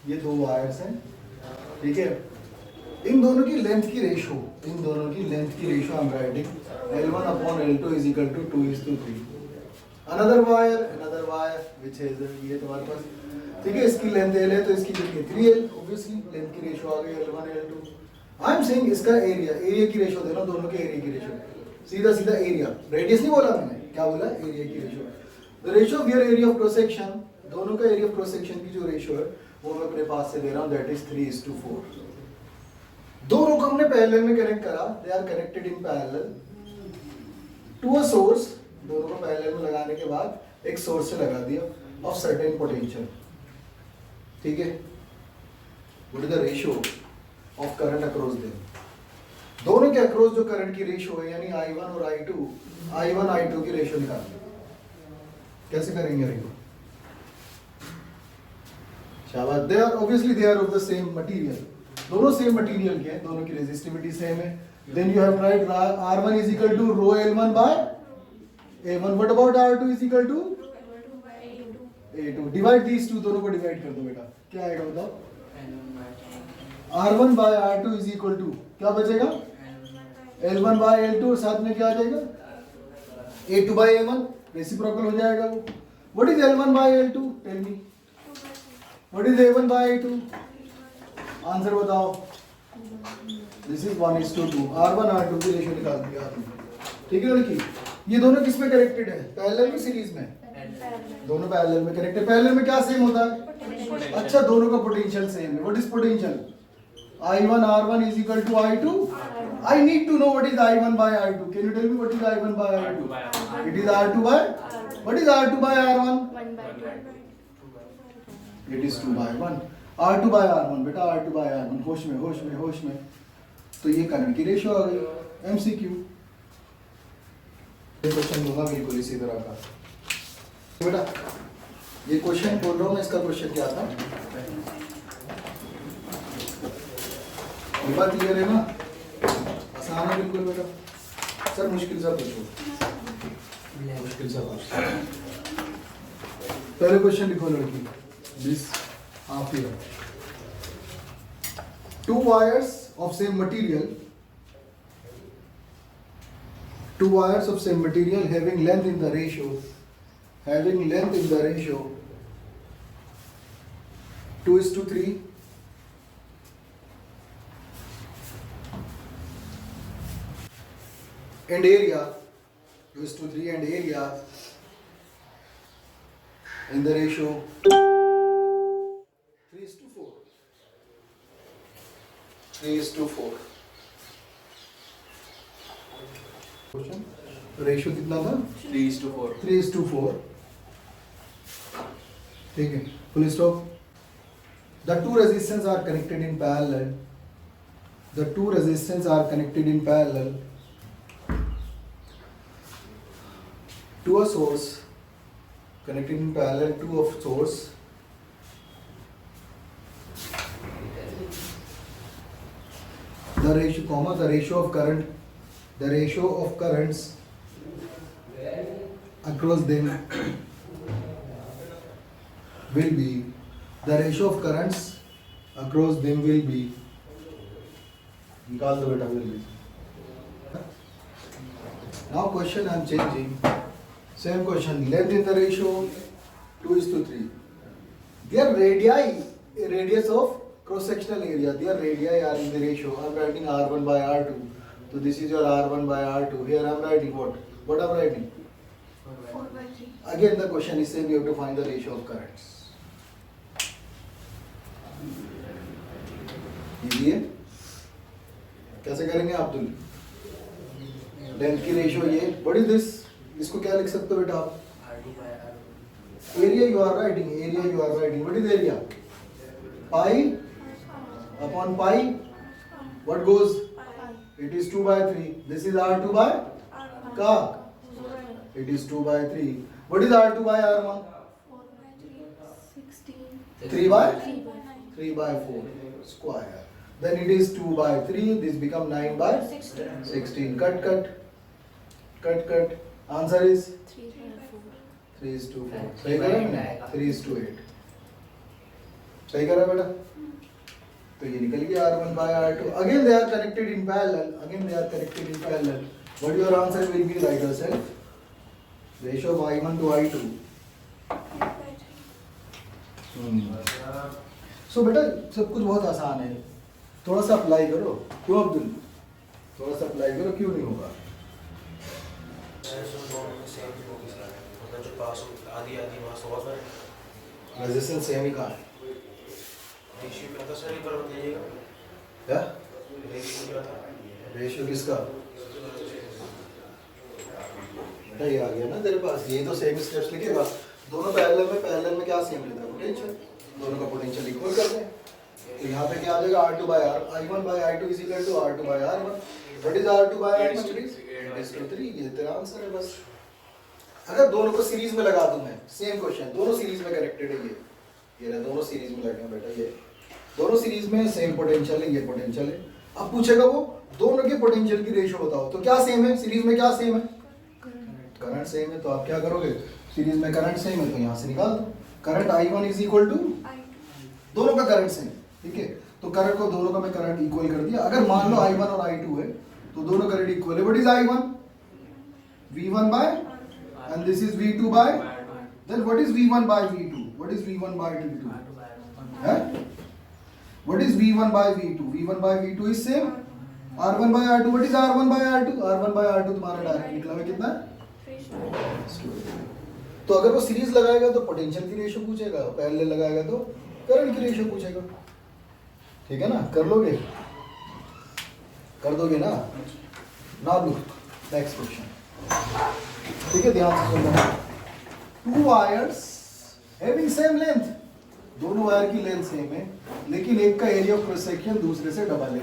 ये दो वायर्स हैं, ठीक है। इन दोनों की लेंथ की रेशो, इन दोनों की लेंथ की ratio I am writing L1/L2 is equal to 2:3। Another wire which is ये तुम्हारे पास, ठीक है, इसकी लेंथ L है तो इसकी कितनी 3L, ऑब्वियसली लेंथ की रेशो आ गई L1/L2। आई एम सेइंग इसका एरिया की रेशो दे रहा हूं, दोनों के एरिया की रेशो, सीधा सीधा एरिया, रेडियस नहीं बोला मैंने, क्या बोला, एरिया की ratio. The ratio of your area of cross section, दोनों का एरिया ऑफ क्रॉस सेक्शन की जो रेशो है वो मैं अपने पास से दे रहा हूं, दैट इज 3:4। दोनों को हमने पैरेलल में कनेक्ट करा, they are connected in parallel to a source. दोनों को पैरेलल में लगाने के बाद एक सोर्स से लगा दिया ऑफ सर्टेन पोटेंशियल, ठीक है। What is the ratio of current across them, दोनों के अक्रॉस जो करंट की रेशियो है, यानी I1 और I1 I2 की रेशियो निकालनी। कैसे करेंगे इनको, शाबाश, they are obviously they are of the same material, दोनों सेम मटेरियल के हैं, दोनों की रेजिस्टिविटी सेम है। Then you have write R1 is equal to rho L1 by A1। What about R2 is equal to A2। Divide these two, दोनों को divide कर दो बेटा, क्या आएगा बताओ। R1 by R2 is equal to क्या बचेगा, L1 by L2, और साथ में क्या आ जाएगा A2 by A1, रेसिप्रोकल हो जाएगा वो। What is L1 by L2, tell me. What is A1 by A2, answer बताओ। This is 1:2। R1 R2 की रेशियो निकाल दिया आपने, ठीक है लड़की। ये दोनों किस में कनेक्टेड है, पैरेलल में सीरीज में, दोनों पैरेलल में कनेक्टेड। पैरेलल में क्या सेम होता है, अच्छा, दोनों का पोटेंशियल सेम है। What is potential, I1 R1 is equal to I2। I need to know what is I1 by I2। Can you tell me what is I1 by I2? It is R2 by, what is R2 by R1? It is 2 by 1। R2 by R1 बेटा, R2 by R1, होश में होश में होश में। तो ये current की रेशियो आ गई, MCQ। ये क्वेश्चन दूंगा बिल्कुल इसी तरह का बेटा। ये क्वेश्चन बोल रहा हूँ मैं, इसका क्वेश्चन क्या था, बात क्लियर है ना, आसान है बिल्कुल बेटा। सर मुश्किल सा पूछो, मुश्किल सा पूछो। पहले क्वेश्चन लिखो लड़की, this half year, to wires of same material, two wires of same material having length in the ratio 2:3, and area 2:3, and area in the ratio 3:4, 3:4। Ratio कितना था, 3:4। 3:4, ठीक है, full stop. The two resistors are connected in parallel, the two resistors are connected in parallel to a source, connected in parallel to a source, the ratio of current, the ratio of currents across them will be, the ratio of currents across them will be, निकाल दो बेटा, will be। Now question I am changing, same question, length in the ratio 2:3, their radius of cross sectional area, their radii are in the ratio, I am writing R1 by R2, so this is your R1 by R2, here I am writing what I am writing, 4/3। again the question is same, you have to find the ratio of currents। Easy है, कैसे करेंगे Abdul, length की ratio ये, what is this, इसको क्या लिख सकते हो बेटा आप, area you are writing, what is area, pi upon pi, what goes, it is 2/3, this is R2 by का, it is 2/3, what is R2 by R1, 3/4 square, then it is 2/3, this become 9/16, cut, answer is 3/4। 3:4, सही करें 3:8, सही करा बेटा? तो ये निकल गया R1 by R2. Again they are connected in parallel. What your answer will be? Write yourself. Ratio of I1 to I2. 4/3. So बेटा सब कुछ बहुत आसान है. थोड़ा सा अप्लाई करो. क्यों अब्दुल? थोड़ा सा अप्लाई करो, क्यों नहीं होगा? रेजिस्टेंस सेम ही कहाँ है? क्या? रेशियो किसका? बेटा ये आ गया ना तेरे पास, ये तो सेम स्टेप्स लिखेगा. दोनों पैरेलल में क्या सेम लेता है? पोटेंशियल. दोनों का पोटेंशियल इक्वल करते हैं. तो यहाँ पे क्या आ जाएगा? R2 by R, I1 by I2 is equal to R2 by R1. What is R2 by R1? 8:3. ये तेरा आंसर है बस. अगर दोनों को सीरीज में लगा दूं मैं, सेम क्वेश्चन, दोनों सीरीज में कनेक्टेड है ये रहा, दोनों सीरीज में लगे हैं बेटा. ये दोनों सीरीज में सेम पोटेंशियल है, ये पोटेंशियल है. अब पूछेगा वो दोनों के पोटेंशियल की रेशियो बताओ, तो क्या सेम है? सीरीज में क्या सेम है? करंट सेम है. तो आप क्या करोगे? सीरीज में करंट सेम है तो यहाँ से निकाल दो. Current I1 is equal to, दोनों का करंट सेम, ठीक है. तो करंट को दोनों का मैं करंट इक्वल कर दिया. अगर मान लो I1 और I2 है तो दोनों करंट इक्वल है. What is I1? V1 by, and this is V2 by, then what is V1 by V2? What is V1 by V2? है? What is V1 by V2? V1 by V2 is same. R1 by R2. What is R1 by R2? R1 by R2 तुम्हारा direct निकला है कितना? 3. तो अगर वो series लगाएगा तो पोटेंशियल की रेशियो पूछेगा, पैरेलल लगाएगा तो करंट की रेशियो पूछेगा. ठीक है ना? कर लोगे? कर दोगे ना? Now look next question. ठीक है, ध्यान से सुनना. To wires having same length. दोनों वायर की लेंथ सेम है लेकिन एक का एरिया ऑफ क्रॉस सेक्शन दूसरे से डबल है.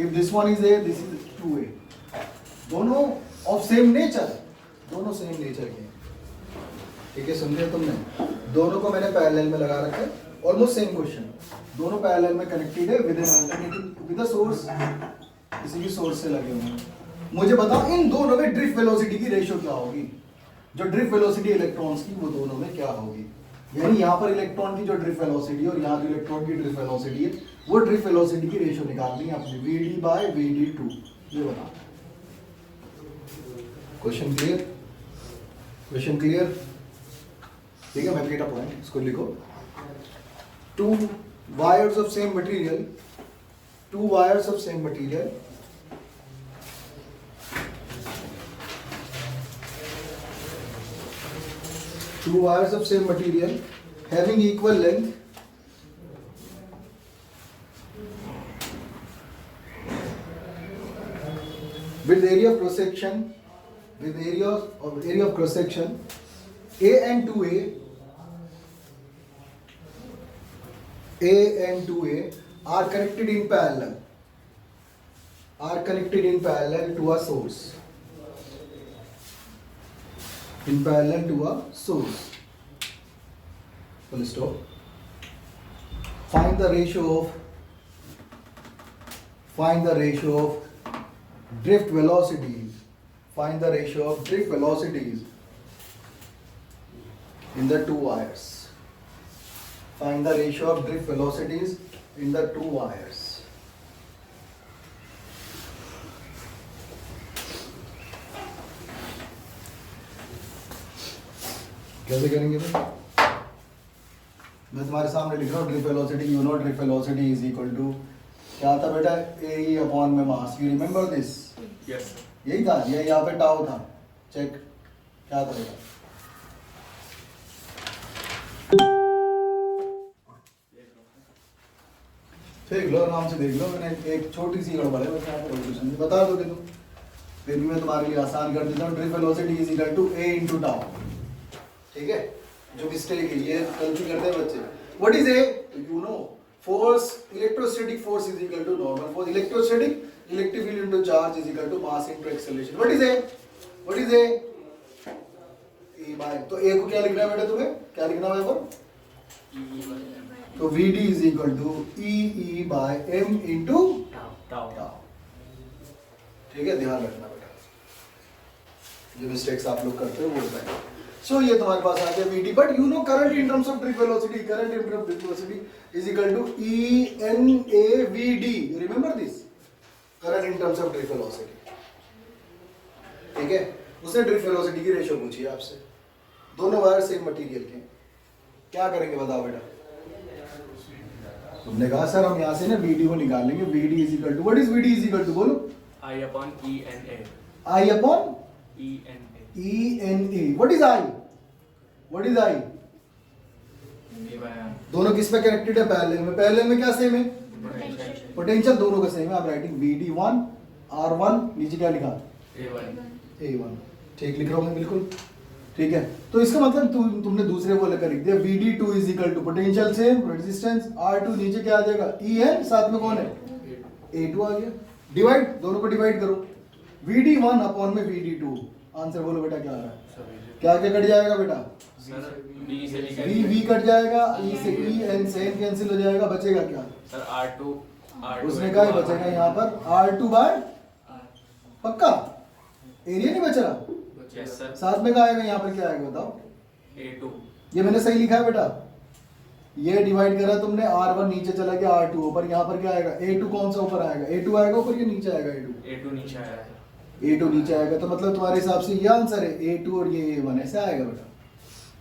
If this one is A, this is 2A. दोनों ऑफ सेम नेचर, दोनों सेम नेचर के. ठीक है, समझे तुमने? दोनों को मैंने पैरेलल में लगा रखा है. Almost same question. दोनों पैरेलल में कनेक्टेड है with an alternative with a source. किसी भी सोर्स से लगे हुए हैं. मुझे बताओ इन दोनों में ड्रिफ्ट वेलोसिटी की रेशियो क्या होगी? जो ड्रिफ्ट वेलोसिटी इलेक्ट्रॉन्स की वो दोनों में क्या होगी? यानी यहाँ पर इलेक्ट्रॉन की जो ड्रिफ्ट वेलोसिटी और यहाँ जो इलेक्ट्रॉन की ड्रिफ्ट वेलोसिटी है वो ड्रिफ्ट वेलोसिटी की रेशियो निकालनी है अपनी. VD by VD2. ये बताओ. Question clear? Question clear? ठीक है, मैं रिपीट अ पॉइंट, इसको लिखो. To wires of same material, to wires of same material two wires of same material having equal length with area of cross section A and 2A are connected in parallel to a source. In parallel to a source. Full stop. Find the ratio of drift velocities. Find the ratio of drift velocities in the two wires. Find the ratio of drift velocities in the two wires. कैसे करेंगे भाई? मैं तुम्हारे सामने लिख रहा हूँ drift velocity. You know drift velocity is equal to क्या था बेटा? AE upon m mass. You remember this? Yes. यही था. ये यहाँ पे टाउ था. चेक क्या था बेटा? देख लो, आराम से देख लो. मैंने एक छोटी सी गड़बड़ है बस यहाँ पे रेजोल्यूशन बता दोगे तुम. फिर भी मैं तुम्हारे लिए आसान कर देता हूँ. Drift velocity is equal to A into tau. ठीक है, जो मिस्टेक है ये कंफ्यूज करते हैं बच्चे. What is A? You know force, electrostatic force is equal to normal force. Electrostatic electric field into charge is equal to mass into acceleration. What is A? What is A? E by. तो A को क्या लिखना है बेटा तुम्हें? क्या लिखना है पर? तो VD is equal to E by M into tau. ठीक है, ध्यान रखना बेटा. जो मिस्टेक्स आप लोग करते हो वो बताइए. सो ये तुम्हारे पास आ गया VD, but you know current in terms of drift velocity, current in terms of drift velocity is equal to ENAVD, remember this, current in terms of drift velocity, ठीक है। उसने ड्रिफ्ट वेलोसिटी की रेशियो पूछी है आपसे, दोनों wire same material के, क्या करेंगे बताओ बेटा? तुमने कहा सर हम यहाँ से ना VD को निकाल लेंगे, VD is equal to, what is VD is equal to, बोलो। I upon ENA. I upon ENA. ENA, what is I, what is I? A by R. दोनों किस पे कनेक्टेड है? पैरेलल में। पैरेलल में क्या सेम है? Potential. पोटेंशियल दोनों का सेम है। आप राइटिंग VD1 R1, नीचे क्या लिखा? A1. A1, ठीक लिख रहा हूँ मैं, बिल्कुल ठीक है। तो इसका मतलब तुमने दूसरे वो लेकर लिख दिया, VD2 is equal to potential same, resistance R2, नीचे क्या आ जाएगा? EN, साथ में कौन है? A2 आ गया। डिवाइड, दोनों को डिवाइड करो, VD1 अपॉन में VD2, आंसर बोलो बेटा क्या आ रहा है? क्या क्या कट जाएगा बेटा? सर B से B V V कट जाएगा, E से E, N से N कैंसिल हो जाएगा, बचेगा क्या? सर R2 उसने कहा बचेगा यहाँ पर R2 बाय, पक्का एरिया नहीं बच रहा, Yes sir. साथ में क्या आएगा यहाँ पर, क्या आएगा बताओ? A2. ये मैंने सही लिखा है बेटा, ये डिवाइड करा तुमने, R1 नीचे चला गया, R2 ऊपर, यहाँ पर क्या आएगा? A2 कौन सा ऊपर आएगा? A2 आएगा ऊपर, ये नीचे आएगा A2? A2 नीचे आया है. A2 नीचे आएगा, तो मतलब तुम्हारे हिसाब से ये आंसर है, A2 और ये A1, ऐसे आएगा बेटा।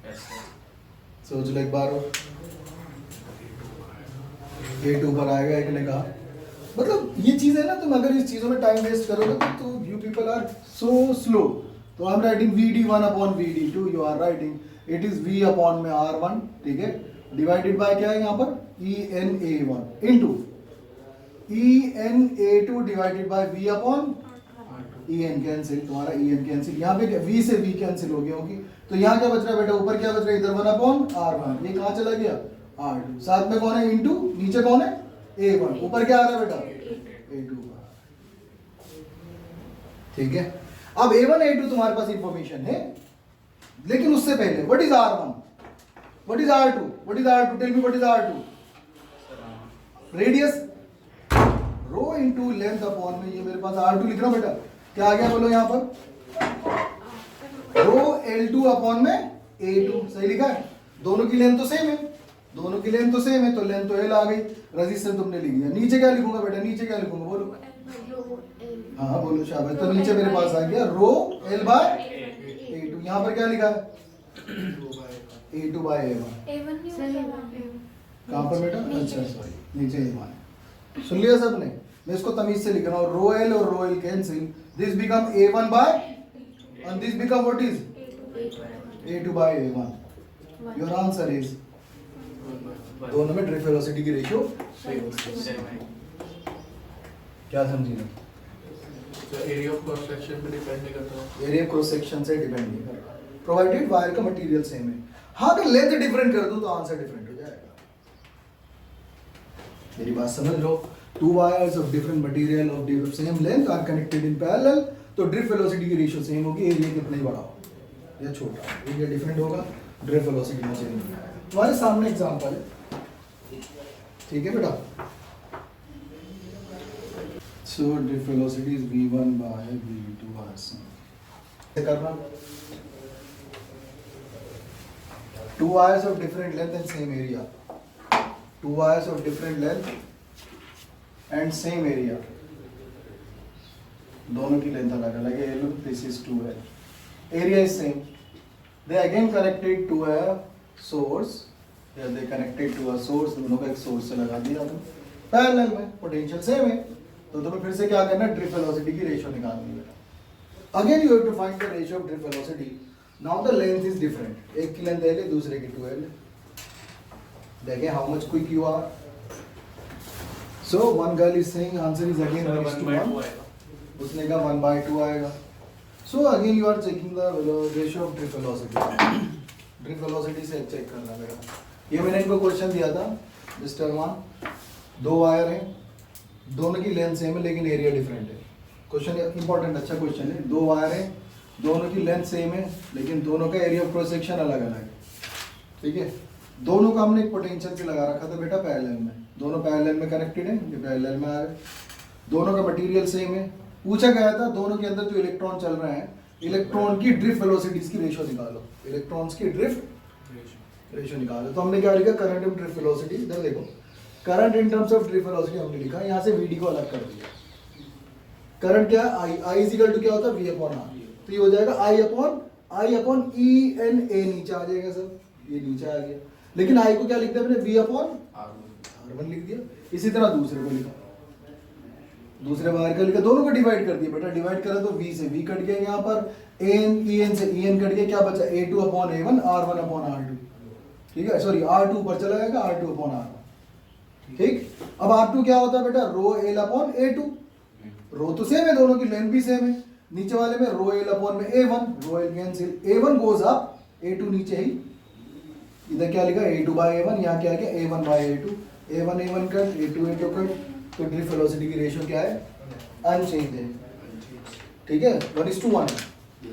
Yes sir. सोच लो एक बार और, A2 पर आएगा, एक ने कहा, मतलब ये चीज है ना, तुम अगर इस चीजों में टाइम वेस्ट करोगे तो you people are so slow. तो I am writing VD1 upon VD2, you are writing it is V upon में R1, ठीक है, डिवाइडेड बाय क्या है यहाँ पर? ENA1 into ENA2 divided by V upon EN, cancel, तुम्हारा EN कैंसिल, यहाँ पे V से V कैंसिल हो गया होगी, तो यहाँ क्या बच रहा है बेटा? ऊपर क्या बच रहा है? इधर 1 अपॉन R1, ये कहाँ चला गया? R2, साथ में कौन है? इनटू, नीचे कौन है? A1, ऊपर क्या आ रहा है बेटा? A2, ठीक है। अब A1 A2 तुम्हारे पास इंफॉर्मेशन है, लेकिन उससे पहले what is R1, what is R2, what is R2, tell me what is R2? Radius, rho into length upon में, ये मेरे पास R2 लिख रहा हूं बेटा, क्या आ गया बोलो यहाँ पर? रो L2 अपॉन में A2, सही लिखा है। दोनों की लेंथ तो सेम है, दोनों की लेंथ तो सेम है, तो लेंथ तो L आ गई, रेजिस्टेंस तुमने लिख दिया। नीचे क्या लिखूंगा बेटा? नीचे क्या लिखूंगा बोलो? हाँ बोलो शाबाश, तो नीचे मेरे पास आ गया रो L बाय A2, यहाँ पर क्या लिखा है? A2 बाय A1, कहाँ पर बेटा? अच्छा सॉरी, नीचे A1 है, सुन लिया सबने? मैं इसको तमीज से लिख रहा हूँ, रो L और rho L cancel, this become A1 by, and this become what is? A2 by A1. Your answer is, दोनों में ड्रिफ्ट वेलोसिटी की रेशियो Same है. क्या समझी ना? तो एरिया ऑफ क्रॉस सेक्शन पे डिपेंड नहीं करता। एरिया क्रॉस सेक्शन से डिपेंड नहीं करता, प्रोवाइडेड वायर का मटेरियल सेम है। हाँ अगर लेंथ डिफरेंट कर दूं तो आंसर डिफरेंट हो जाएगा। मेरी बात समझ लो, two wires of different material of same length are connected in parallel, तो ड्रिफ्ट वेलोसिटी की रेशियो सेम होगी, एरिया कितना ही बड़ा हो या छोटा, एरिया डिफरेंट होगा, ड्रिफ्ट वेलोसिटी में चेंज हो जाएगा। तुम्हारे सामने एग्जांपल है, ठीक है बेटा? So drift velocity is v1 by v2 r से करना, two wires of different length and same area, two wires of different length and same area, दोनों की लेंथ अलग अलग है। Look, this is 2L, area is same, they again connected to a source, yeah they connected to a source, दोनों का एक source से लगा दिया तुम, पैरेलल में, पोटेंशियल सेम है, तो तुम्हें फिर से क्या करना है? ड्रिफ्ट वेलोसिटी की रेशियो निकालनी है। Again you have to find the ratio of drift velocity. Now the length is different, एक की लेंथ L है, दूसरे की 2L है। देखें how much quick you are. So one girl is saying answer is again 1:1, उसने कहा 1/2 आएगा। So again you are checking the ratio of drift velocity, drift velocity से चेक करना मेरा। ये मैंने इनको क्वेश्चन दिया था मिस्टर वन, दो वायर हैं, दोनों की लेंथ सेम है लेकिन एरिया डिफरेंट है। क्वेश्चन इंपॉर्टेंट, अच्छा क्वेश्चन है। दो वायर है, दोनों की लेंथ सेम है लेकिन दोनों का एरिया ऑफ क्रॉस सेक्शन अलग अलग है, ठीक है। दोनों का हमने एक पोटेंशियल से लगा रखा था बेटा पैरेलल में, दोनों पैरेलल में कनेक्टेड है, ये पैरेलल में आ गए, दोनों का मटेरियल सेम है। पूछा गया था दोनों के अंदर जो इलेक्ट्रॉन चल रहे हैं इलेक्ट्रॉन की ड्रिफ्ट वेलोसिटीज की रेशियो निकालो, इलेक्ट्रॉन्स की ड्रिफ्ट रेशियो निकालो। तो हमने क्या लिखा, करंट इन ड्रिफ्ट वेलोसिटी, इधर देखो current in terms of drift velocity हमने लिखा, यहाँ से वीडी को अलग कर दिया। करंट क्या है, आई इज इक्वल टू क्या होता है, वी अपॉन आर। तो ये हो जाएगा आई अपॉन ई एन ए, नीचे आ जाएगा सब, ये नीचे आ गया। लेकिन आई को क्या लिख दिया हमने, वी अपॉन R1 लिख दिया। इसी तरह दूसरे को लिखा, दूसरे बाहर का लिखा, दोनों को डिवाइड कर दिया बेटा, डिवाइड करा तो v से v कट गया, यहाँ पर en से en कट गया, क्या बचा a2 upon a1 r1 upon r2, ठीक है, सॉरी r2 ऊपर चला जाएगा, r2 अपॉन r1, ठीक। अब r2 क्या होता है बेटा, रो l अपॉन a2, रो तो सेम है, दोनों की लेंथ भी सेम है। नीचे वाले में रो l अपॉन में a1, रो l cancel, a1 goes up, a2 नीचे ही, इधर क्या लिखा a2 बाय a1, यहाँ क्या है a1 by a2, a1 cut, a2 cut, तो ड्रिफ्ट वेलोसिटी की रेशियो क्या है, अनचेंज है, ठीक है, 1:1 है।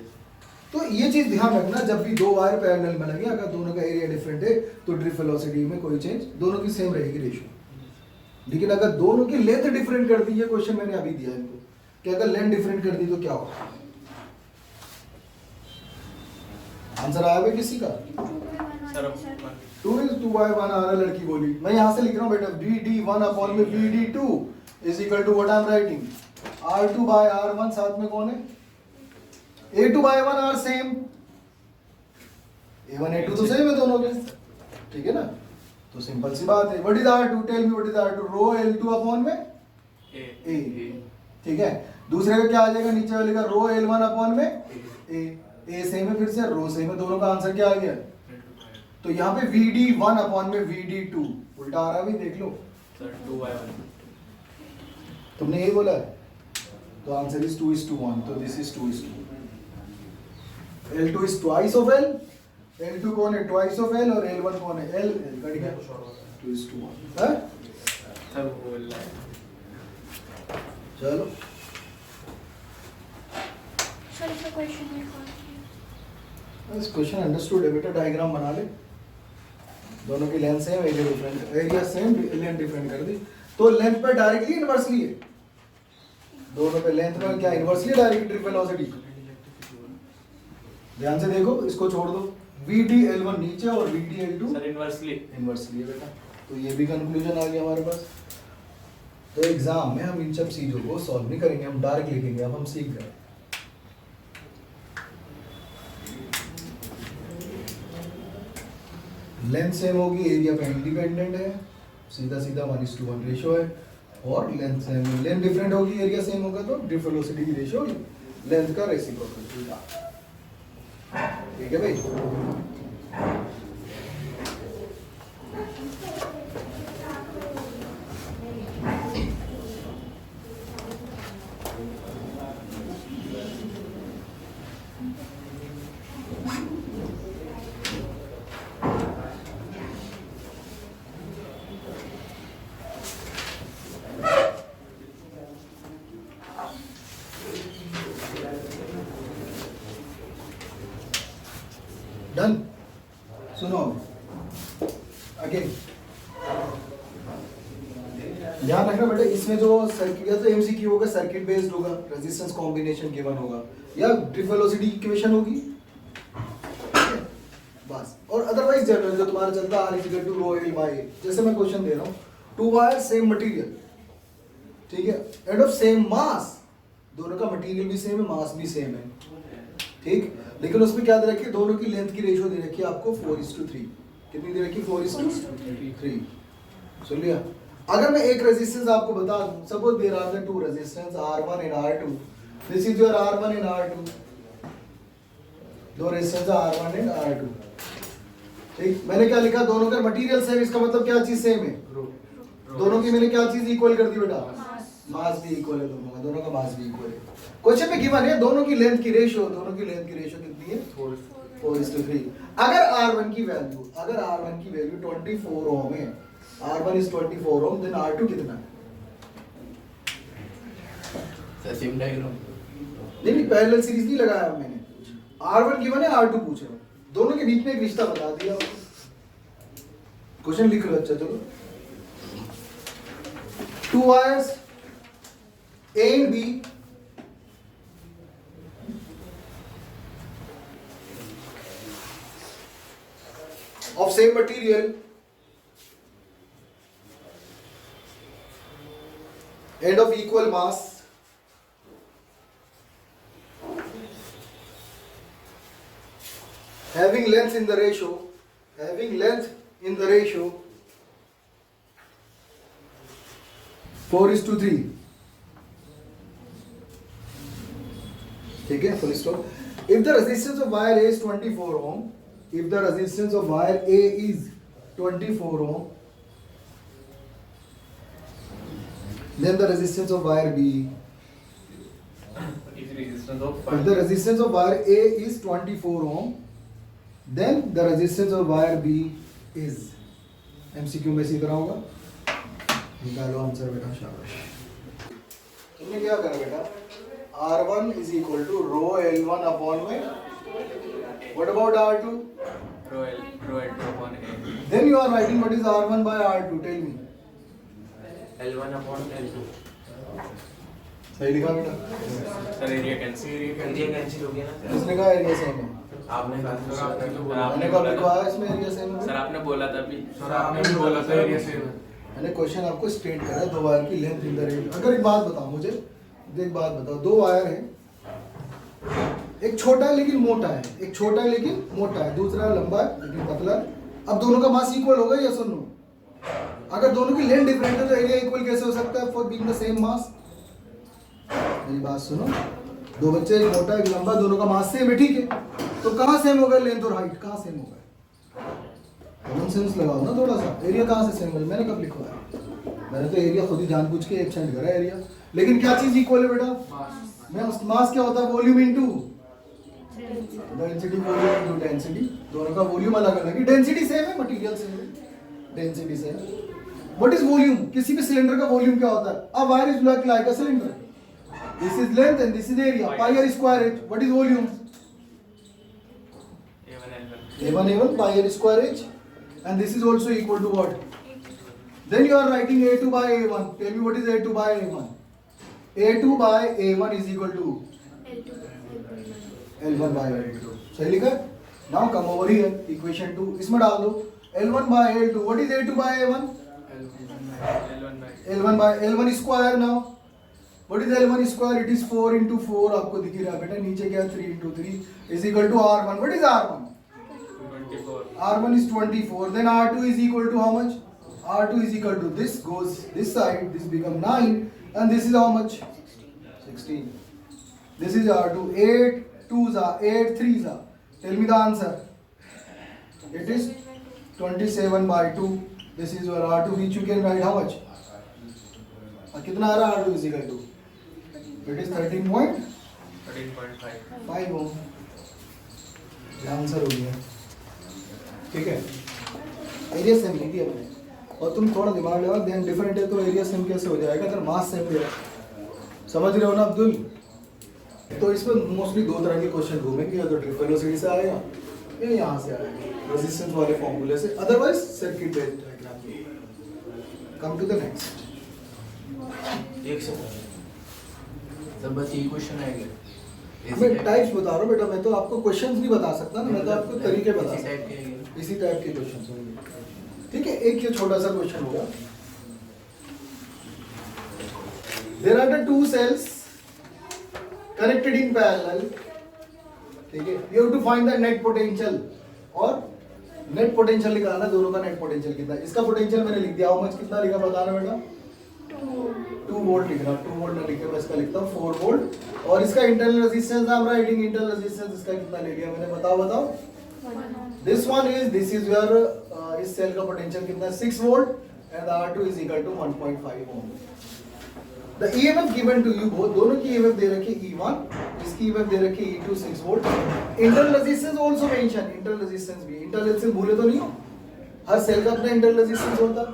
तो ये चीज ध्यान रखना, जब भी दो वायर पैरेलल में लगे, अगर दोनों का एरिया डिफरेंट है तो ड्रिफ्ट वेलोसिटी में कोई चेंज, दोनों की सेम रहेगी रेशियो। लेकिन अगर दोनों की लेंथ डिफरेंट कर दी, ये क्वेश्चन मैंने अभी दिया इनको, कि अगर लेंथ डिफरेंट कर दी तो क्या होगा, आंसर आया भाई किसी का, सर 2:1 आ रहा, लड़की बोली। मैं यहाँ से लिख रहा हूँ बेटा, VD1 अपॉन में VD2 is equal to what I am writing, R2 by R1, साथ में कौन है, A2 bye 1 R same, A1 A2 तो सेम है दोनों के, ठीक है ना। तो सिंपल सी बात है, what is R2, tell me what is R2, rho L2 upon में A, ठीक है। दूसरे का क्या आ जाएगा, नीचे वाले का रो L1 अपॉन में A सेम है, फिर से रो सेम है, दोनों का आंसर क्या आ गया। तो यहाँ पे VD1 अपॉन में VD2 उल्टा आ रहा है, भी देख लो सर 2/1, तुमने ये बोला है, तो आंसर इज 2:1, तो this is 2:2। L2 is twice of L, L2 कौन है, ट्वाइस ऑफ L, और L1 कौन है, L कट गया, 2:1 है। सर वो बोल रहा है। चलो सर इसका क्वेश्चन है इस क्वेश्चन अंडरस्टूड है बेटा, डायग्राम बना ले, दोनों की length same, area different, area same, length different कर दी, तो लेंथ पे डायरेक्टली इनवर्सली है, दोनों पे लेंथ में क्या इनवर्सली डायरेक्ट ड्रिफ्ट वेलोसिटी। ध्यान से देखो, इसको छोड़ दो, VDL1 नीचे और VDL2 सर इनवर्सली है बेटा, तो ये भी कंक्लूजन आ गया हमारे पास। तो एग्जाम में हम इन सब चीजों को सॉल्व नहीं करेंगे, हम डायरेक्ट लिखेंगे, अब हम सीख गए। लेंथ सेम होगी, एरिया पे इंडिपेंडेंट है, सीधा सीधा 1:1 रेशियो है, और लेंथ सेम, लेंथ डिफरेंट होगी, एरिया सेम होगा, तो ड्रिफ्ट वेलोसिटी की रेशियो लेंथ का रेसिप्रोकल होगा, ठीक है भाई। डन, सुनो अगेन, ध्यान रखना बेटा, इसमें जो सर्किट या तो एमसीक्यू होगा, सर्किट बेस्ड होगा, रेजिस्टेंस कॉम्बिनेशन गिवन होगा, या ड्रिफ्ट वेलोसिटी इक्वेशन होगी, बस। और अदरवाइज जनरल जो तुम्हारा चलता है, R equal to rho L by, जैसे मैं क्वेश्चन दे रहा हूँ, 2 वायर सेम मटेरियल, ठीक है, एंड ऑफ सेम मास, दोनों का मटेरियल भी सेम है, मास भी सेम है, ठीक, लेकिन उसमें क्या दे रखी है, दोनों की लेंथ की रेशियो दे रखी है आपको 4:3, कितनी दे रखी है, 4:3, सुन लिया। अगर मैं एक रेजिस्टेंस आपको बता दूं, सपोज दे रहा था 2 resistance R1 and R2, this is your R1 and R2, दो रेजिस्टेंस R1 एंड R2, ठीक, मैंने क्या लिखा, दोनों का मटेरियल सेम, इसका मतलब क्या चीज सेम है, दोनों की मैंने क्या चीज इक्वल कर दी बेटा, मास भी इक्वल है, दोनों का मास भी इक्वल है। क्वेश्चन में गिवन है दोनों की लेंथ की रेशियो, दोनों की लेंथ की रेशियो कितनी है, 4:3। अगर R1 की वैल्यू 24 ओम है, R1 is 24 Om, then R2 कितना है, सेम डायग्राम, नहीं पैरेलल सीरीज नहीं लगाया मैंने, R1 गिवन है, R2 पूछ रहा हूं, दोनों के बीच में एक रिश्ता बता दिया, क्वेश्चन लिख लो। अच्छा चलो, 2 wires A and B of same material and of equal mass having length in the ratio 4:3. ठीक है, full stop. If the resistance of wire A is 24 ohm, if the resistance of wire A is 24 ohm, then the resistance of wire B, If resistance of if the resistance of wire A is 24 ohm, then the resistance of wire B is, MCQ में इसी तरह होगा, निकालो answer बेटा, शाबाश. तुमने क्या करा बेटा? R1 is equal to rho L1 upon में. What about R2? rho L2 upon A. Then you are writing what is R1 by R2. Tell me. L1 upon L2. सही लिखा बेटा? Sir area cancel area cancel हो गया ना sir? किसने कहा area same है? आपने कहा था सर, आपने तो बोला। मैंने कब लिखवाया इसमें एरिया सेम है? सर आपने बोला था अभी सर आपने भी बोला था एरिया सेम है। मैंने क्वेश्चन आपको स्ट्रेट करा, दो वायर की लेंथ इन द रेट. अगर एक बात बताओ मुझे, एक बात बताओ, दो वायर है, एक छोटा है लेकिन मोटा है, एक छोटा है लेकिन मोटा है, दूसरा लंबा है लेकिन पतला है. अब दोनों का मास इक्वल होगा या सुनो? अगर दोनों की लेंथ डिफरेंट है तो एरिया इक्वल कैसे हो सकता है for being the same mass? मेरी बात सुनो, दो बच्चे, एक मोटा एक लंबा, दोनों का मास सेम है, ठीक है, तो कहाँ सेम होगा लेंथ और हाइट? कहाँ सेम होगा? कॉमन सेंस लगाओ ना थोड़ा सा. एरिया कहाँ से सेम होगा? मैंने कब लिखा है? मैंने तो एरिया खुद ही जानबूझ के एक सेंड करा एरिया. लेकिन क्या चीज इक्वल है बेटा? मैं उस मास क्या होता है? Volume into density. Volume into density, दोनों का वॉल्यूम अलग अलग है. डेंसिटी सेम है, मटेरियल सेम है, डेंसिटी सेम है. What is volume? किसी भी सिलेंडर का वॉल्यूम क्या होता है? A wire is like a cylinder. This is length and this is area. Pi r square h. What is volume? A1 A1 pi r square h, and this is also equal to what? Then you are writing A2 by A1. Tell me what is A2 by A1? A2 by A1 is equal to L1 by L2. सही लिखा? Now come over here, equation 2. इसमें डाल दो L1 by L2. What is A2 by A1? L1 by L1 square now. What is L1 square? It is 4 into 4. आपको दिख ही रहा है बेटा, नीचे क्या 3 into 3 is equal to R1. What is R1? 24. R1 is 24. Then R2 is equal to how much? R2 is equal to this goes this side. This become 9. And this is how much? 16. This is R2. 8 2s are 8 3s are. Tell me the answer. It is 27 by 2. This is your R2, which you can write how much? कितना आ रहा है R2 is equal to? It is 13.5 ohm. Answer हो गया. ठीक है, area same लिख दिया मैंने. और तुम थोड़ा दिमाग लगाओ, देन डिफरेंट है तो एरिया सेम कैसे हो जाएगा अगर मास सेम है? समझ रहे हो ना अब्दुल? तो इसमें मोस्टली दो तरह के क्वेश्चन घूमेंगे, या तो ट्रिपल वेलोसिटी से आएगा या यहाँ से आएगा, रेजिस्टेंस वाले फॉर्मूले से, otherwise circuit based diagram. Come to the next. एक सेकंड तब बस ये क्वेश्चन आएगा. मैं टाइप्स बता रहा हूँ बेटा, मैं तो आपको क्वेश्चंस नहीं बता सकता ना, मैं तो आपको तरीके बता इसी सकता टाइप के हूँ. इसी टाइप के क्वेश्चंस होंगे. ठीक है, एक ये छोटा सा क्वेश्चन होगा. There are the two cells connected in parallel. ठीक है, you have to find the net potential, और नेट पोटेंशियल निकालना, दोनों का नेट पोटेंशियल कितना है. इसका पोटेंशियल मैंने लिख दिया, हाउ मच कितना लिखा बताना बेटा? 2 वोल्ट लिख रहा. 2 वोल्ट ना लिख के मैं इसका लिखता हूँ 4 वोल्ट. और इसका internal resistance I am writing. Internal resistance इसका कितना ले लिया मैंने? बताओ. This one is, this is your इस सेल का पोटेंशियल कितना है? 6 volt. And R2 is equal to 1.5 ohm. The EMF given to you both, दोनों की EMF दे रखी E1, इसकी EMF दे रखी E2 6 volt. Internal resistance also mention. Internal resistance भी, इंटरनल रेजिस्टेंस भूले तो नहीं हो, हर सेल का अपना इंटरनल रेजिस्टेंस होता है.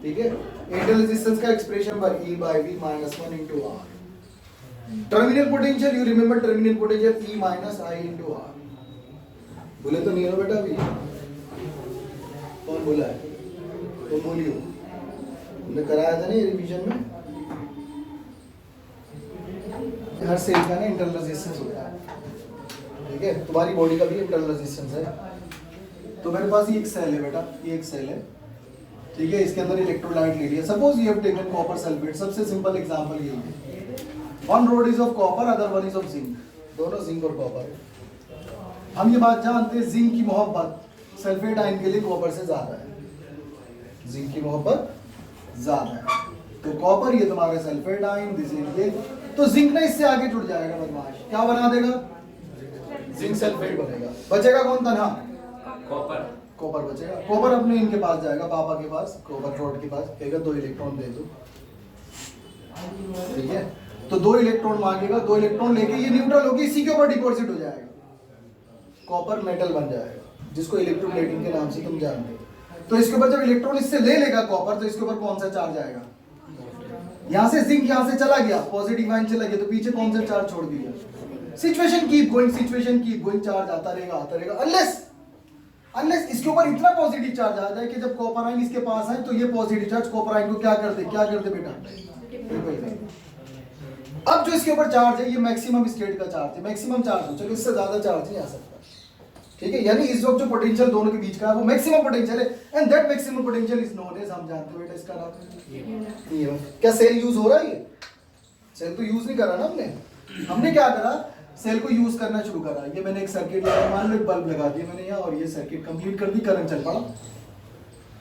ठीक है, इंटरनल रेजिस्टेंस का expression by E by V minus 1 into R. Terminal potential, you remember terminal potential E minus I into R. बोले तो नहीं हो बेटा अभी? कौन बोला है? तुम बोलियो. तुमने कराया था नहीं रिवीजन में? हर सेल का ना इंटरनल रेजिस्टेंस होता है. ठीक है, तुम्हारी बॉडी का भी इंटरनल रेजिस्टेंस है. तो मेरे पास ये एक सेल है बेटा, ये एक सेल है, ठीक है, इसके अंदर इलेक्ट्रोलाइट ले लिया। Suppose you have taken copper sulphate, सबसे सिंपल एग्जांपल ये है, one road is of copper, other one is of zinc, दोनों जिंक और कॉपर है। हम ये बात जानते हैं जिंक की मोहब्बत सल्फेट आयन के लिए कॉपर से ज्यादा है, जिंक की मोहब्बत ज्यादा है। तो कॉपर ये तुम्हारा सल्फेट आयन, दिस इज ये, तो जिंक ना इससे आगे जुड़ जाएगा बदमाश, क्या बना देगा, जिंक सल्फेट बनेगा। बचेगा कौन तनहा, कॉपर। कॉपर बचेगा। कॉपर अपने इनके पास जाएगा, पापा के पास, कॉपर रॉड के पास, कहेगा 2 इलेक्ट्रॉन दे दो, ठीक है, तो 2 इलेक्ट्रॉन मांगेगा, 2 इलेक्ट्रॉन लेके ये न्यूट्रल होगी, इसी के ऊपर डिपॉजिट हो जाएगा, कॉपर मेटल बन जाएगा, जिसको इलेक्ट्रोप्लेटिंग के नाम से तुम जानते हो। तो इसके ऊपर जब इलेक्ट्रॉन इससे ले लेगा कॉपर, तो इसके ऊपर कौन सा चार्ज आएगा, यहां से जिंक यहां से चला गया, पॉजिटिव आयन चला गया, तो पीछे कौन सा चार्ज छोड़ दिया, सिचुएशन कीप गोइंग, चार्ज आता रहेगा, अनलेस इसके ऊपर इतना पॉजिटिव चार्ज आ जाए कि जब कॉपर आयन इसके पास आए तो ये पॉजिटिव चार्ज कॉपर आयन को क्या कर दे बेटा, अब जो इसके ऊपर चार्ज है ये मैक्सिमम स्टेट का चार्ज है, मैक्सिमम चार्ज हो, चलो इससे ज्यादा चार्ज नहीं आ सकता, ठीक है, यानी इस वक्त जो पोटेंशियल दोनों के बीच का है वो मैक्सिमम पोटेंशियल है, and that maximum potential is known as, हम जानते हो बेटा इसका नाम ये। क्या सेल यूज हो रहा है, ये सेल तो यूज नहीं करा ना हमने क्या करा, सेल को यूज करना शुरू करा, ये मैंने एक सर्किट लगाया, मान लो एक बल्ब लगा दिया मैंने यहाँ, और ये सर्किट कंप्लीट कर दी, करंट चल पड़ा,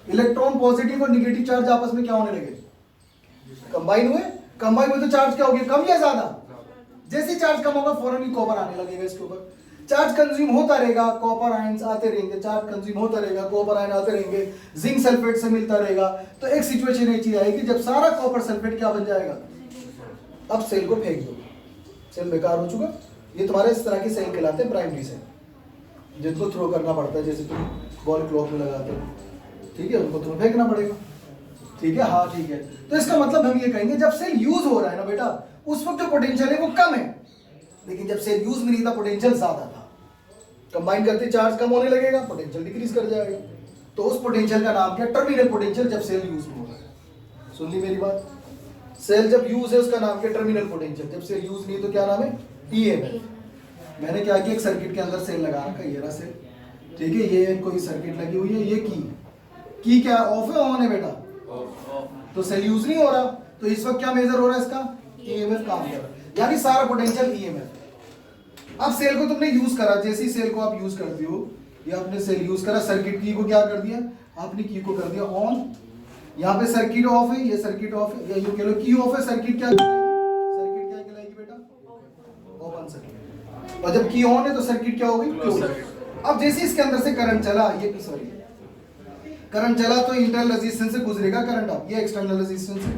इलेक्ट्रॉन पॉजिटिव और नेगेटिव चार्ज आपस में क्या होने लगे, कंबाइन हुए तो चार्ज क्या हो गया, कम या ज्यादा, जैसे चार्ज कम होगा फौरन ही कॉपर आने लगेगा इसके ऊपर, चार्ज कंज्यूम होता रहेगा, कॉपर आयंस आते रहेंगे, चार्ज कंज्यूम होता रहेगा, कॉपर आयन आते रहेंगे, जिंक सल्फेट से मिलता रहेगा, तो एक सिचुएशन ये चीज आएगी जब सारा कॉपर सल्फेट क्या बन जाएगा, अब सेल को फेंक दो, सेल बेकार हो चुका। ये तुम्हारे इस तरह के सेल कहलाते हैं प्राइमरी सेल, जिनको थ्रो करना पड़ता है, जैसे तुम बॉल क्लॉक में लगाते हो, ठीक है, उनको तुम्हें फेंकना पड़ेगा, ठीक है, हाँ ठीक है। तो इसका मतलब हम ये कहेंगे जब सेल यूज हो रहा है ना बेटा, उस वक्त जो पोटेंशियल है वो कम है, लेकिन जब सेल यूज में नहीं था पोटेंशियल ज्यादा था, कंबाइन करते चार्ज कम होने लगेगा, पोटेंशियल डिक्रीज कर जाएगा, तो उस पोटेंशियल का नाम क्या, टर्मिनल पोटेंशियल, जब सेल यूज में हो रहा है। सुन ली मेरी बात, सेल जब यूज है उसका नाम क्या, टर्मिनल पोटेंशियल, जब सेल यूज नहीं है तो क्या नाम है, ईएमएफ। मैंने क्या किया, एक सर्किट के अंदर सेल लगा रखा, ये रहा सेल, ठीक है, ये कोई सर्किट लगी हुई है, ये की क्या ऑफ है, ऑन है बेटा, तो सेल यूज नहीं हो रहा, तो इस वक्त क्या मेजर हो रहा है इसका, ईएमएफ काम कर रहा है, यानी सारा पोटेंशियल ईएमएफ। अब सेल को तुमने यूज करा, जैसे ही सेल को आप यूज करते हो, ये आपने सेल यूज करा, सर्किट की को क्या कर दिया आपने, की को कर दिया ऑन, यहाँ पे सर्किट ऑफ है, ये सर्किट ऑफ है, या यूं कह लो की ऑफ है, सर्किट क्या कहलाएगी बेटा, ओपन सर्किट, और जब की ऑन है तो सर्किट क्या होगी, क्लोज। अब जैसे इसके अंदर से करंट चला, ये सॉरी करंट चला तो इंटरनल रेजिस्टेंस से गुजरेगा करंट, अब ये एक्सटर्नल रेजिस्टेंस है,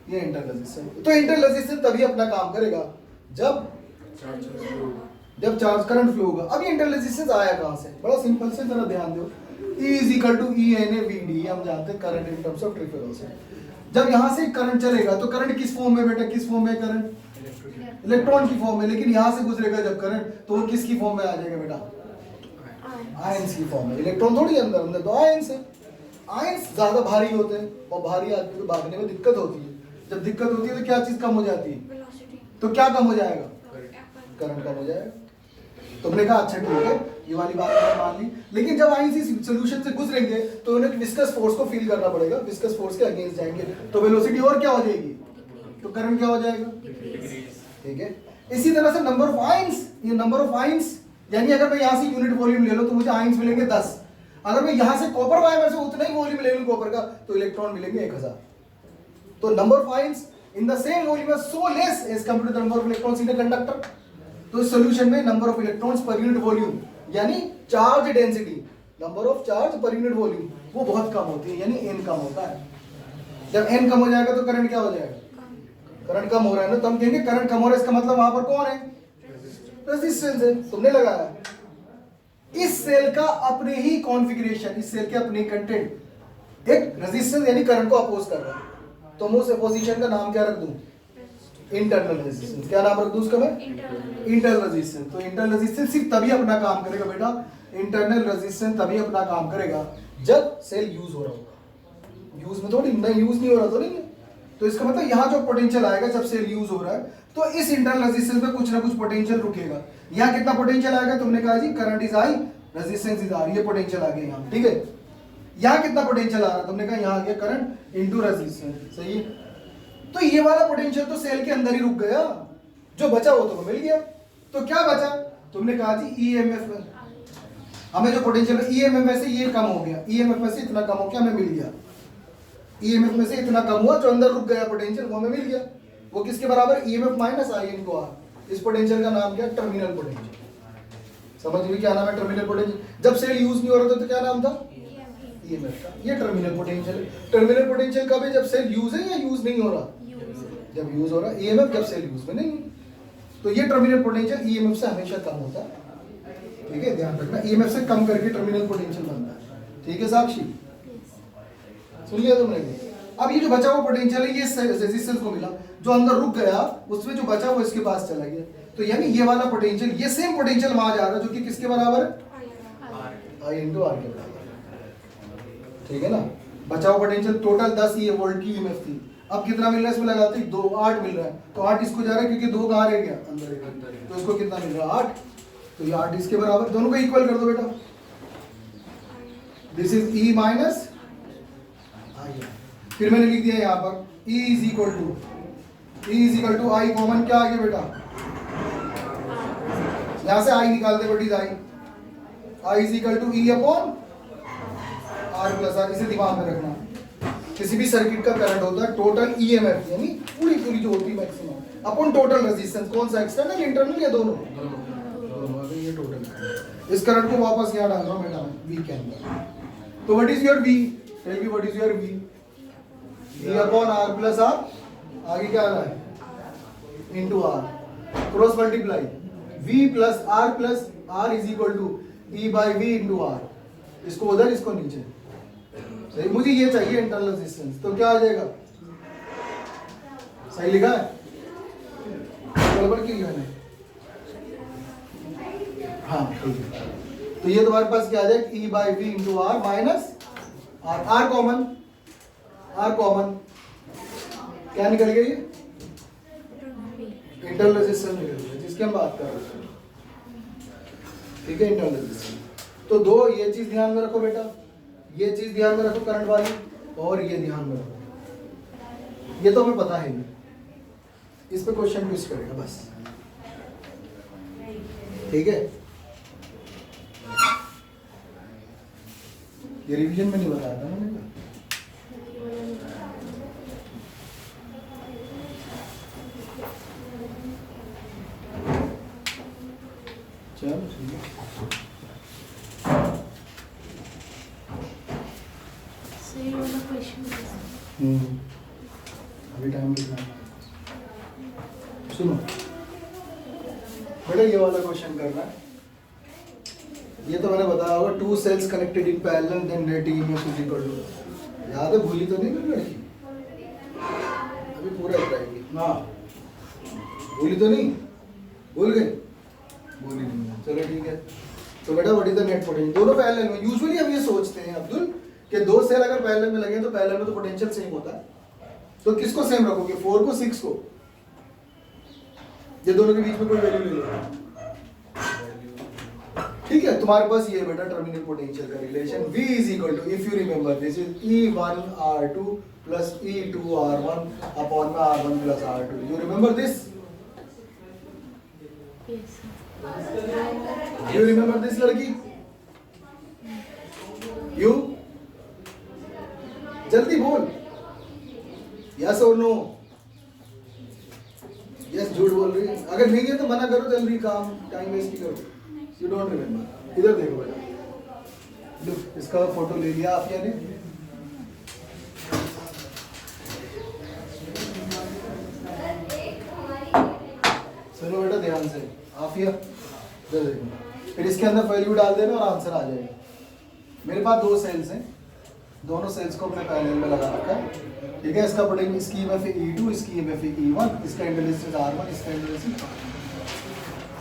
ये इंटरनल रेजिस्टेंस, तो इंटरनल रेजिस्टेंस तभी अपना काम करेगा जब चार्ज करंट फ्लो होगा। अब ये इंटरनल रेजिस्टेंस आया कहां से, बड़ा सिंपल से, जरा ध्यान दो, E is equal to ENA/VD, हम जानते हैं करंट इन टर्म्स ऑफ ट्रिफेरोसिटी। जब यहां से करंट चलेगा तो करंट किस फॉर्म में बेटा, किस फॉर्म में करंट, इलेक्ट्रॉन की फॉर्म में, लेकिन यहां से गुजरेगा जब करंट तो वो किसकी फॉर्म में आ जाएगा बेटा, आयंस की फॉर्म में, इलेक्ट्रॉन थोड़ी अंदर तो आयंस है, आयंस ज्यादा भारी होते हैं और भारी आदमी को भागने में दिक्कत होती है, जब दिक्कत होती है तो क्या चीज कम हो जाती है, तो क्या कम हो जाएगा, करंट कम हो जाएगा। तुमने कहा अच्छा ठीक है, ये वाली बात मैंने मान ली, लेकिन जब आयंस इस सॉल्यूशन से गुजरेंगे तो उन्हें विस्कस फोर्स को फील करना पड़ेगा, विस्कस फोर्स के अगेंस्ट जाएंगे तो वेलोसिटी और क्या हो जाएगी, तो करंट क्या हो जाएगा, ठीक है। इसी तरह से नंबर ऑफ आयंस, ये नंबर ऑफ आयंस, यानी अगर मैं यहाँ से यूनिट वॉल्यूम ले लो तो मुझे आयंस मिलेंगे 10, अगर मैं यहाँ से कॉपर वायर से उतना ही वॉल्यूम ले लूं कॉपर का तो इलेक्ट्रॉन मिलेंगे 1000। तो number of ions in the same volume is so less as compared to the number of electrons in a conductor. तो इस सॉल्यूशन में number of electrons per unit volume यानी charge density, number of charge per unit volume वो बहुत कम होती है, यानी n कम होता है। जब n कम हो जाएगा तो करंट क्या हो जाएगा, करंट कम हो रहा है ना, तो हम कहेंगे करंट कम हो रहा है, इसका मतलब वहां पर कौन है, रेजिस्टेंस है, तुमने लगाया। इस सेल का अपने ही कॉन्फ़िगरेशन, इस सेल के अपने कंटेंट एक रेजिस्टेंस यानी करंट को अपोज कर रहा है, तो मैं उस अपोजिशन का नाम क्या रख दूं, इंटरनल रेजिस्टेंस। क्या नाम रख दूं उसका मैं, इंटरनल रेजिस्टेंस। तो इंटरनल रेजिस्टेंस सिर्फ तभी अपना काम करेगा बेटा, इंटरनल रेजिस्टेंस तभी अपना काम करेगा जब सेल यूज हो रहा होगा, यूज में थोड़ी नहीं, यूज नहीं हो रहा तो नहीं है। तो इसका मतलब यहाँ जो पोटेंशियल आएगा जब सेल यूज हो रहा है तो इस इंटरनल रेजिस्टेंस में कुछ ना कुछ पोटेंशियल रुकेगा। यहाँ कितना पोटेंशियल आएगा, तुमने कहा जी current is I, resistance is R, ये पोटेंशियल आ गया यहाँ, ठीक है। यहाँ कितना पोटेंशियल आ रहा है, तुमने कहा यहाँ आ गया करंट इनटू रेजिस्टेंस, सही है। तो ये वाला पोटेंशियल तो सेल के अंदर ही रुक गया, जो बचा वो तो मिल गया। तो क्या बचा, तुमने कहा थी ईएमएफ में, हमें जो पोटेंशियल ईएमएफ में से ये कम हो गया, ईएमएफ में से इतना कम हो गया, हमें मिल गया। ईएमएफ में से इतना कम हुआ, जो अंदर रुक गया पोटेंशियल वो हमें मिल गया। वो किसके बराबर, EMF minus I into R. इस पोटेंशियल का नाम क्या, टर्मिनल पोटेंशियल। समझ गए क्या नाम है टर्मिनल पोटेंशियल? जब सेल यूज नहीं हो रहा था तो क्या नाम था, ईएमएफ का। ये टर्मिनल पोटेंशियल है। टर्मिनल पोटेंशियल कब है, जब सेल यूज है या यूज नहीं हो रहा, जब यूज हो रहा है। ईएमएफ जब सेल यूज में नहीं है। तो ये टर्मिनल पोटेंशियल ईएमएफ से हमेशा कम होता है, ठीक है, ध्यान रखना। ईएमएफ से कम करके टर्मिनल पोटेंशियल बनता है, ठीक है साक्षी, सुन लिया तुमने। अब ये जो बचा हुआ पोटेंशियल है, ये रेजिस्टेंस को मिला, जो अंदर रुक गया उसमें जो बचा वो इसके पास चला गया। तो यानी ये वाला पोटेंशियल, ये सेम पोटेंशियल वहां जा रहा है, जो कि किसके बराबर है, आई इंटू आर के बराबर, ठीक है ना। बचा हुआ पोटेंशियल टोटल 10 ये वोल्ट की ईएमएफ थी। अब कितना मिल रहा है इसमें लगाते ही 2, 8 मिल रहा है। तो 8 इसको जा रहा है क्योंकि 2 कहाँ रह गया, अंदर रह गया। तो इसको कितना मिल रहा है, 8। तो ये 8 इसके बराबर, दोनों को इक्वल कर दो बेटा। This is E minus I. फिर मैंने लिख दिया यहाँ पर E is equal to I common क्या आ गया बेटा, यहां से आई निकाल दे, what is I is equal to E upon R plus R. इसे दिमाग में रखना, किसी भी सर्किट का करंट होता है टोटल ईएमएफ यानी पूरी पूरी जो होती है मैक्सिमम अपॉन टोटल रेजिस्टेंस। कौन सा, एक्सटर्नल इंटरनल या दोनों, दोनों। ये टोटल इस करंट को वापस यहाँ डाल रहा हूँ बेटा वी के अंदर। तो what is your V, tell me what is your V, V upon R plus R, आगे क्या आ रहा है into R, cross multiply V plus R is equal to E by V into R. इसको उधर, इसको नीचे, सही। मुझे ये चाहिए इंटरनल रेजिस्टेंस, तो क्या आ जाएगा, सही लिखा है, गड़बड़ की मैंने, हाँ ठीक है। तो ये तुम्हारे पास क्या आ जाएगा, E by V into R minus R, R common क्या निकल गया, ये इंटरनल रेजिस्टेंस निकल गया जिसकी हम बात कर रहे हैं, ठीक है, इंटरनल रेजिस्टेंस। तो दो ये चीज ध्यान में रखो बेटा, ये चीज ध्यान में रखो करंट वाली, और ये ध्यान में रखो। ये तो हमें पता है ही, इस पे क्वेश्चन ट्विस्ट करेगा बस, ठीक है। ये रिवीजन में नहीं बताया था मैंने, चलो ठीक है। अभी टाइम कितना है, सुनो बेटा, ये वाला क्वेश्चन करना है। ये तो मैंने बताया होगा, 2 cells connected in parallel then net EMF is equal to, याद है, भूली तो नहीं मेरी लड़की, अभी पूरा बताएंगे ना, भूली तो नहीं, भूल गए, भूली नहीं, चलो ठीक है। तो बेटा what is the net potential, दोनों पैरेलल में। यूजुअली हम ये सोचते हैं अब्दुल कि 2 सेल अगर पैरेलल में लगे तो पैरेलल में तो पोटेंशियल सेम होता है, तो किसको सेम रखोगे, 4 को 6 को, ये दोनों के बीच में कोई वैल्यू नहीं है, ठीक है। तुम्हारे पास ये बेटा टर्मिनल पोटेंशियल का relation V is equal to, if you remember this is E1 R2 plus E2 R1 upon में R1 plus R2। You remember this, you remember this लड़की, यू जल्दी बोल, यस और नो, यस झूठ बोल रही है, अगर नहीं है तो मना करो जल्दी, काम टाइम वेस्ट करो। यू डोंट रिमेंबर, इधर देखो बेटा, लुक इसका फोटो ले लिया आप ने, सुनो बेटा ध्यान से, आफिया इधर देखो, फिर इसके अंदर वैल्यू डाल देना और आंसर आ जाएगा। मेरे पास 2 सेल्स हैं, दोनों सेल्स को मैंने पैरेलल में लगा रखा है, ठीक है। इसका पढ़ेंगे, इसकी ईएमएफ है E2, इसकी ईएमएफ है E1, इसका इंटरसेक्शन R1, इसका इंटरसेक्शन,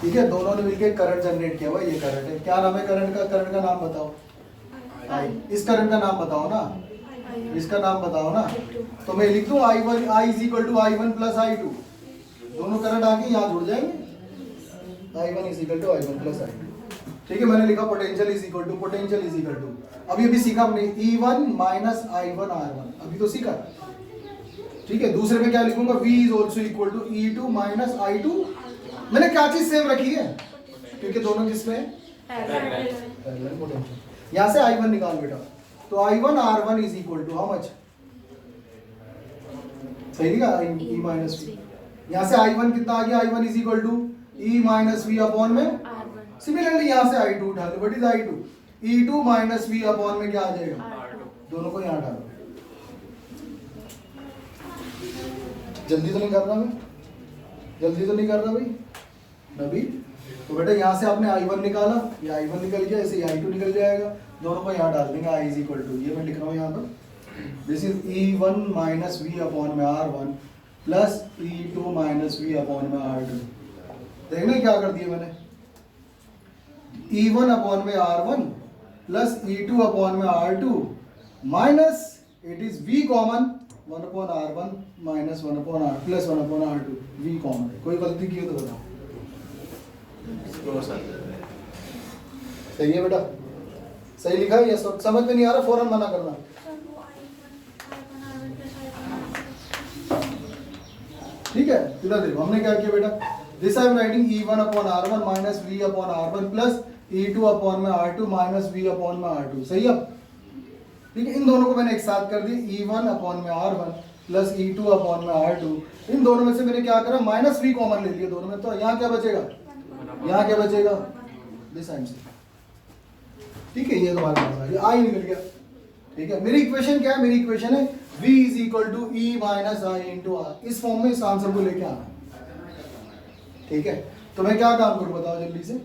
ठीक है। दोनों ने मिलकर करंट जनरेट किया हुआ, ये करंट है। क्या नाम है करंट का नाम बताओ, I। इस करंट का नाम बताओ ना, इसका नाम बताओ ना। तो मैं लिख दूं I1, I is equal to I1 plus I2, दोनों करंट आके यहाँ जुड़ जाएंगे, I1 is equal to I1 plus I2, ठीक ठीक है, मैंने लिखा पोटेंशियल इज इक्वल टू अभी अभी सीखा हमने E1 माइनस I1 R1, अभी तो सीखा। ठीक है, दूसरे में क्या लिखूंगा, V is also equal to E2 minus I2। मैंने क्या चीज सेम रखी है, क्योंकि दोनों किसमें है, पैरेलल पोटेंशियल। यहाँ से I1 निकाल बेटा, तो I1 R1 is equal to how much, सही लिखा, E माइनस V। यहाँ से I1 कितना आ गया, I1 is equal to E minus V upon में, सिमिलरली यहाँ से I2 उठा लो, what is I2, E2 minus V upon में क्या आ जाएगा, दोनों को यहाँ डालो। जल्दी तो नहीं कर रहा मैं, जल्दी तो नहीं कर रहा भाई नबी। तो बेटा यहाँ से आपने I1 निकाला, ये I1 निकल गया, ऐसे I2 निकल जाएगा, दोनों को यहाँ डाल देंगे, I इज इक्वल टू, ये मैं लिख रहा हूँ यहाँ पर, this is E1 minus V upon में R1 plus E2 minus V upon में R2। देखना क्या कर दिया मैंने, E1 अपॉन में R1 प्लस E2 अपॉन में R2 minus it is V common 1 upon R1 minus 1 upon R plus 1 upon R2, V common. कोई गलती की हो तो बताओ, सही है बेटा, सही लिखा है, ये सब समझ में नहीं आ रहा फौरन मना करना। ठीक है, इधर देखो हमने क्या किया बेटा, this I am writing E1 upon R1 minus V upon R1 plus E2 upon में R2 माइनस V अपॉन में R2, सही है। ठीक है, इन दोनों को मैंने एक साथ कर दी, E1 अपॉन में R1 प्लस E2 अपॉन में R2, इन दोनों में से मैंने क्या करा, माइनस V कॉमन ले लिया दोनों में, तो यहाँ क्या बचेगा, यहाँ क्या बचेगा, दिस आंसर। ठीक है, ये तुम्हारे पास आ गया, I निकल गया। ठीक है, मेरी इक्वेशन क्या है, मेरी इक्वेशन है V is equal to E minus I into R, इस फॉर्म में इस आंसर को लेके आना। ठीक है, तो मैं क्या काम करूँ बताओ जल्दी से,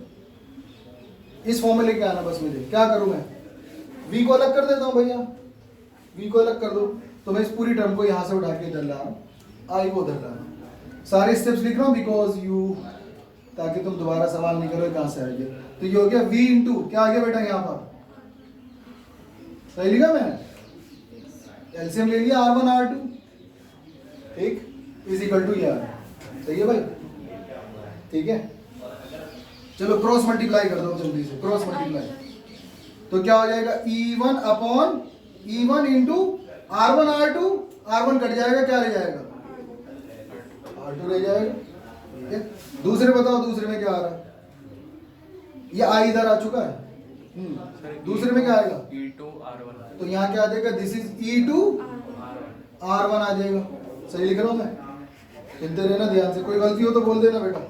इस फॉर्म में लेके आना बस मुझे, क्या करूँ मैं, V को अलग कर देता हूँ भैया, V को अलग कर दो, तो मैं इस पूरी टर्म को यहाँ से उठा के इधर ला रहा हूँ, I को उधर ला रहा हूँ, सारे स्टेप्स लिख रहा हूँ बिकॉज यू, ताकि तुम दोबारा सवाल नहीं करो कहाँ से आ गया। तो ये हो गया V इंटू क्या आ गया बेटा यहाँ पर, सही लिखा मैंने, एलसीएम ले लिया R1 R2, ठीक, इज इक्वल टू यार, सही है भाई। ठीक है, चलो क्रॉस मल्टीप्लाई कर दो जल्दी से, क्रॉस मल्टीप्लाई, तो क्या हो जाएगा E1 upon E1 into R1 R2, R1 cut जाएगा, क्या रह जाएगा, R2 रह जाएगा। ठीक है, दूसरे बताओ, दूसरे में क्या आ रहा है, ये I इधर आ चुका है, दूसरे में क्या आएगा, E2 R1, तो यहाँ क्या आ जाएगा, दिस इज E2 R1 आ जाएगा, सही लिख रहा हूँ मैं, सुनते रहना ध्यान से, कोई गलती हो तो बोल देना बेटा।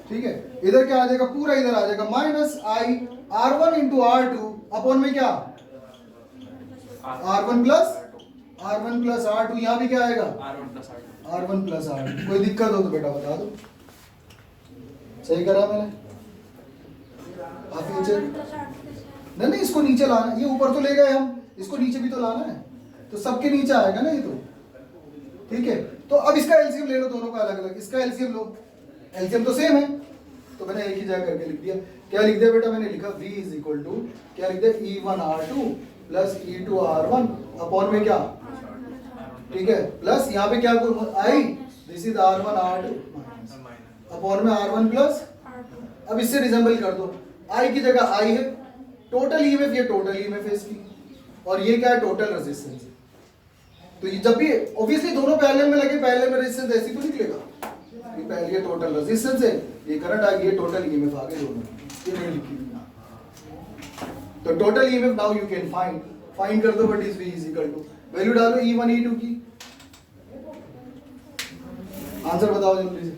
ठीक है, इधर क्या आ जाएगा, पूरा इधर आ जाएगा, minus I R1 into R2 upon में क्या, R1 प्लस R2, यहाँ भी क्या आएगा, R1 प्लस R2। कोई दिक्कत हो तो बेटा बता दो, सही करा मैंने, आप नीचे नहीं, इसको नीचे लाना, ये ऊपर तो ले गए हम, इसको नीचे भी तो लाना है, तो सबके नीचे आएगा ना ये तो। ठीक है, तो अब इसका एलसीएम ले लो, दोनों का अलग अलग, इसका एलसीएम लो, एलसीएम तो सेम है, तो मैंने एक ही जगह करके लिख दिया। क्या लिख दिया बेटा, मैंने लिखा V इज इक्वल टू क्या लिख दिया, E1 R2 plus E2 R1 upon में क्या, ठीक है, प्लस यहाँ पे क्या I, this is R1 R2 upon में R1 प्लस, अब इससे रिजेंबल कर दो, I की जगह I है, टोटल ईएमएफ, ये टोटल ईएमएफ है इसकी, और ये क्या है, टोटल रेजिस्टेंस। तो ये जब भी ऑब्वियसली दोनों पैरेलल में लगे, पैरेलल में रेजिस्टेंस ऐसी तो निकलेगा, ये पहले ये टोटल रेजिस्टेंस है, ये करंट आ गया, टोटल ईएमएफ आ गए दोनों, ये मैंने लिखी है। तो total EMF now you can find कर दो, what is V is equal to, value डालो E1 E2 की, आंसर बताओ जल्दी से।